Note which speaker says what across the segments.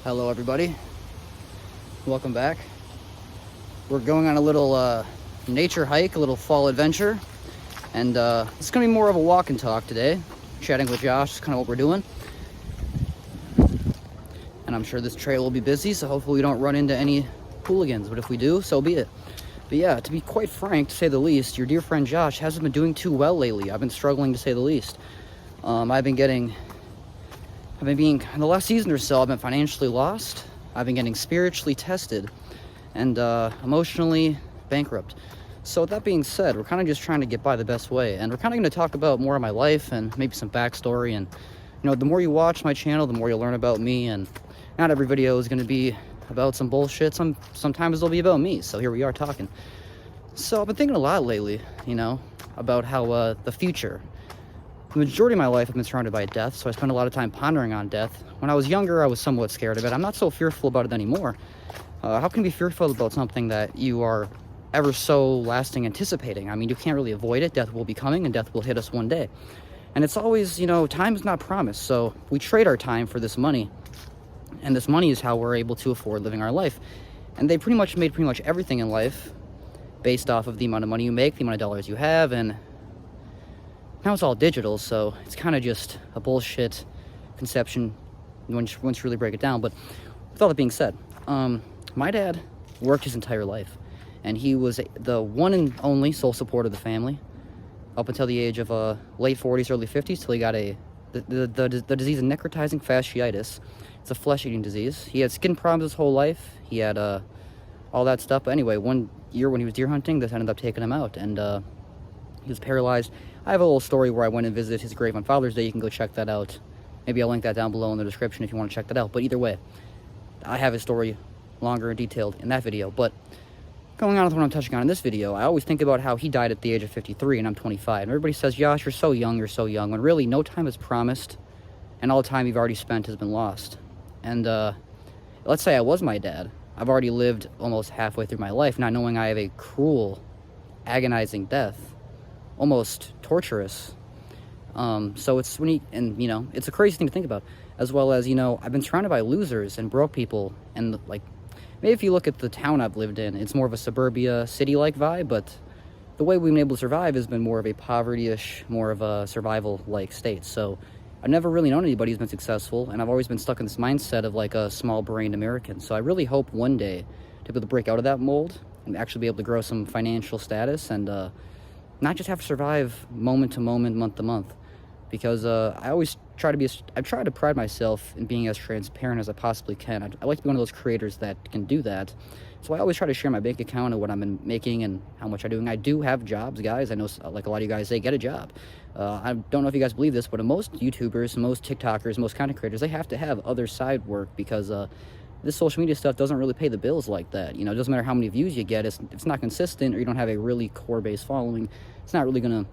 Speaker 1: Hello everybody, welcome back. We're going on a little nature hike, a little fall adventure, and it's gonna be more of a walk and talk today. Chatting with Josh is kind of what we're doing, and I'm sure this trail will be busy, so hopefully we don't run into any hooligans, but if we do, so be it. But yeah, to be quite frank, to say the least, your dear friend Josh hasn't been doing too well lately. I've been struggling, to say the least. I've been being, in the last season or so, I've been financially lost. I've been getting spiritually tested and emotionally bankrupt. So with that being said, we're kind of just trying to get by the best way. And we're kind of going to talk about more of my life and maybe some backstory. And, you know, the more you watch my channel, the more you'll learn about me. And not every video is going to be about some bullshit. Sometimes they'll be about me. So here we are talking. So I've been thinking a lot lately, you know, about how the future. The majority of my life I've been surrounded by death, so I spend a lot of time pondering on death. When I was younger, I was somewhat scared of it. I'm not so fearful about it anymore. How can you be fearful about something that you are ever so lasting anticipating? I mean, you can't really avoid it. Death will be coming, and death will hit us one day. And it's always, you know, time is not promised, so we trade our time for this money. And this money is how we're able to afford living our life. And they pretty much made everything in life based off of the amount of money you make, the amount of dollars you have, and now it's all digital, so it's kind of just a bullshit conception once you really break it down. But with all that being said, my dad worked his entire life, and he was the one and only sole support of the family up until the age of late 40s, early 50s, till he got the disease of necrotizing fasciitis. It's a flesh-eating disease. He had skin problems his whole life. He had all that stuff. But anyway, one year when he was deer hunting, this ended up taking him out, and he was paralyzed. I have a little story where I went and visited his grave on Father's Day. You can go check that out. Maybe I'll link that down below in the description if you want to check that out. But either way, I have his story longer and detailed in that video. But going on with what I'm touching on in this video, I always think about how he died at the age of 53 and I'm 25. And everybody says, Josh, you're so young, when really no time is promised and all the time you've already spent has been lost. And let's say I was my dad. I've already lived almost halfway through my life not knowing I have a cruel, agonizing death. Almost torturous. So it's you know, it's a crazy thing to think about. As well as, you know, I've been surrounded by losers and broke people, and like, maybe if you look at the town I've lived in, it's more of a suburbia, city-like vibe, but the way we've been able to survive has been more of a poverty-ish, more of a survival-like state. So I've never really known anybody who's been successful, and I've always been stuck in this mindset of like a small-brained American. So I really hope one day to be able to break out of that mold and actually be able to grow some financial status and not just have to survive moment to moment, month to month, because I always try to pride myself in being as transparent as I possibly can. I like to be one of those creators that can do that. So I always try to share my bank account and what I'm making and how much I'm doing. I do have jobs, guys. I know, like a lot of you guys say, get a job. I don't know if you guys believe this, but most YouTubers, most TikTokers, most content creators, they have to have other side work because this social media stuff doesn't really pay the bills like that. You know, it doesn't matter how many views you get. If it's not consistent or you don't have a really core-based following, it's not really going to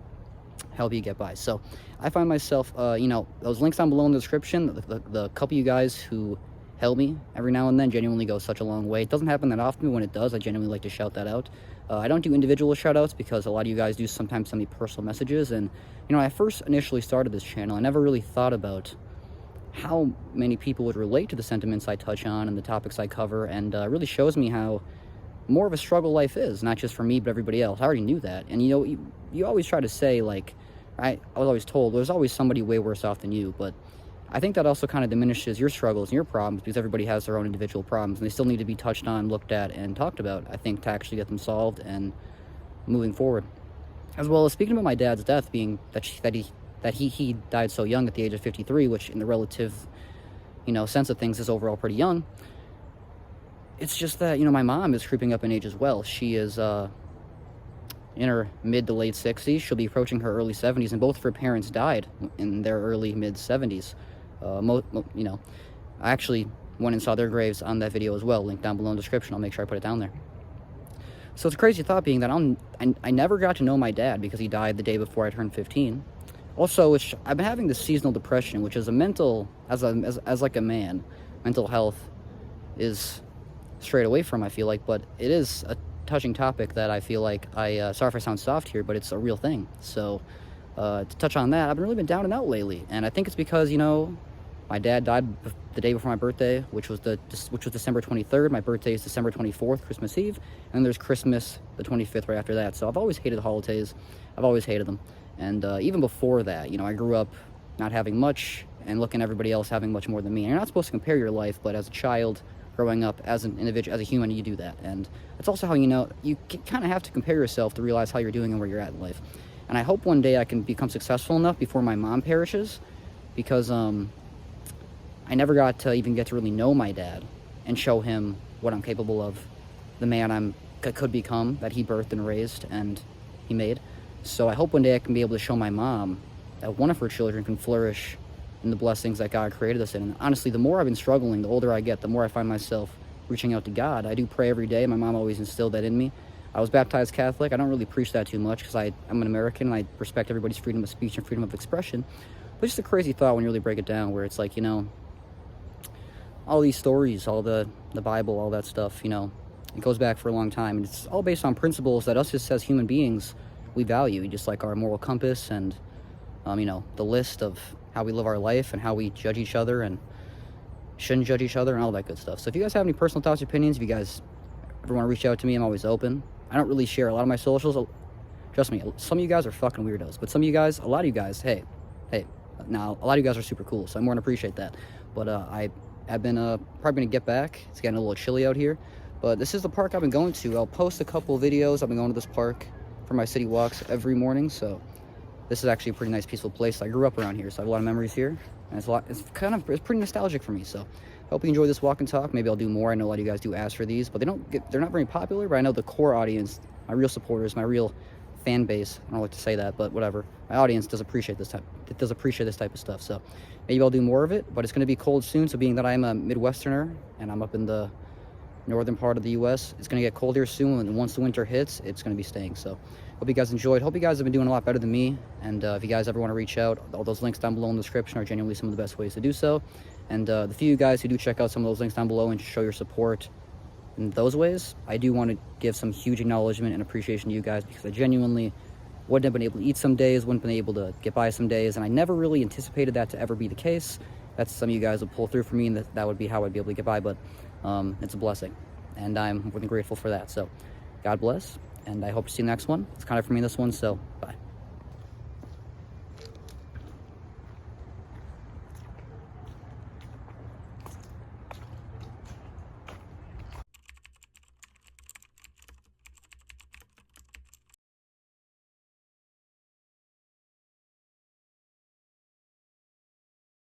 Speaker 1: help you get by. So I find myself, you know, those links down below in the description, the couple of you guys who help me every now and then genuinely go such a long way. It doesn't happen that often, but when it does, I genuinely like to shout that out. I don't do individual shout-outs because a lot of you guys do sometimes send me personal messages. And, you know, when I first initially started this channel, I never really thought about how many people would relate to the sentiments I touch on and the topics I cover, and really shows me how more of a struggle life is, not just for me, but everybody else. I already knew that. And, you know, you always try to say, like, I was always told, there's always somebody way worse off than you, but I think that also kind of diminishes your struggles and your problems because everybody has their own individual problems, and they still need to be touched on, looked at, and talked about, I think, to actually get them solved and moving forward. As well as speaking about my dad's death being that he died so young at the age of 53, which in the relative, you know, sense of things is overall pretty young. It's just that, you know, my mom is creeping up in age as well. She is in her mid to late 60s. She'll be approaching her early 70s, and both of her parents died in their early mid 70s. You know, I actually went and saw their graves on that video as well. Link down below in the description. I'll make sure I put it down there. So it's a crazy thought being that I never got to know my dad because he died the day before I turned 15. Also, I've been having this seasonal depression, which is a mental, as like a man, mental health is straight away from, I feel like, but it is a touching topic that I feel like sorry if I sound soft here, but it's a real thing. So to touch on that, I've really been down and out lately, and I think it's because, you know, my dad died the day before my birthday, which was December 23rd. My birthday is December 24th, Christmas Eve, and then there's Christmas the 25th right after that. So I've always hated the holidays. I've always hated them. And even before that, you know, I grew up not having much and looking at everybody else having much more than me. And you're not supposed to compare your life, but as a child growing up, as an individual, as a human, you do that. And that's also how, you know, you kind of have to compare yourself to realize how you're doing and where you're at in life. And I hope one day I can become successful enough before my mom perishes, because I never got to even get to really know my dad and show him what I'm capable of, the man I could become, that he birthed and raised and he made. So I hope one day I can be able to show my mom that one of her children can flourish in the blessings that God created us in. And honestly, the more I've been struggling, the older I get, the more I find myself reaching out to God. I do pray every day. My mom always instilled that in me. I was baptized Catholic. I don't really preach that too much because I'm an American and I respect everybody's freedom of speech and freedom of expression. But it's just a crazy thought when you really break it down, where it's like, you know, all these stories, all the Bible, all that stuff, you know, it goes back for a long time. And it's all based on principles that us just as human beings, we value, just like our moral compass and, you know, the list of how we live our life and how we judge each other and shouldn't judge each other and all that good stuff. So if you guys have any personal thoughts or opinions, if you guys ever want to reach out to me, I'm always open. I don't really share a lot of my socials. Trust me, some of you guys are fucking weirdos, but some of you guys, a lot of you guys, hey, now a lot of you guys are super cool, so I more than appreciate that. But I've been probably gonna get back. It's getting a little chilly out here, but this is the park I've been going to. I'll post a couple videos. I've been going to this park for my city walks every morning, so this is actually a pretty nice, peaceful place. I grew up around here, so I have a lot of memories here, and it's pretty nostalgic for me. So I hope you enjoy this walk and talk. Maybe I'll do more. I know a lot of you guys do ask for these, but they're not very popular. But I know the core audience, my real supporters, my real fan base, I don't like to say that, but whatever, my audience does appreciate this type of stuff. So maybe I'll do more of it, but it's going to be cold soon. So being that I'm a Midwesterner and I'm up in the northern part of the US, it's going to get cold here soon, and once the winter hits, it's going to be staying. So hope you guys enjoyed. Hope you guys have been doing a lot better than me. And if you guys ever want to reach out, all those links down below in the description are genuinely some of the best ways to do so. And the few of you guys who do check out some of those links down below and just show your support in those ways, I do want to give some huge acknowledgement and appreciation to you guys, because I genuinely wouldn't have been able to eat some days, wouldn't have been able to get by some days, and I never really anticipated that to ever be the case. That's some of you guys would pull through for me, and that would be how I'd be able to get by, but it's a blessing, and I'm more than grateful for that. So God bless, and I hope to see you next one. It's kind of for me this one, so bye.